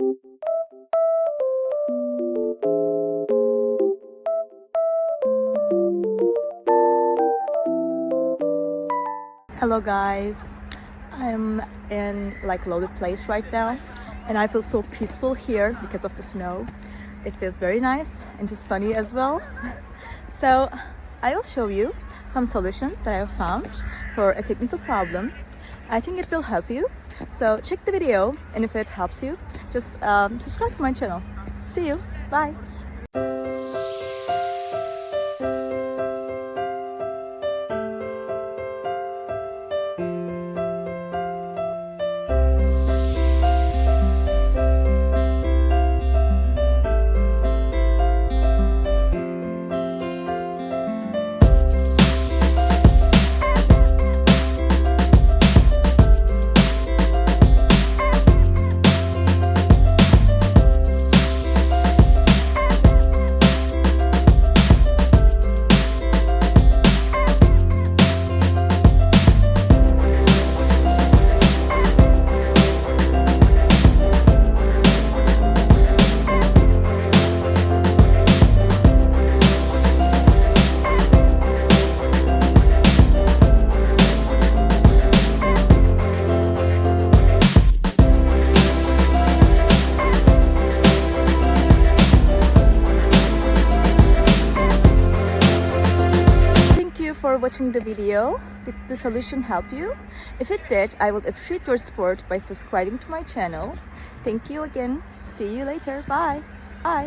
Hello guys, I'm in like loaded place right now and I feel so peaceful here because of the snow. It feels very nice and just sunny as well. So I will show you some solutions that I have found for a technical problem. I think it will help you. So check the video, and if it helps you, just subscribe to my channel. See you. Bye. For watching the video. Did the solution help you? If it did, I would appreciate your support by subscribing to my channel. Thank you again. See you later. Bye.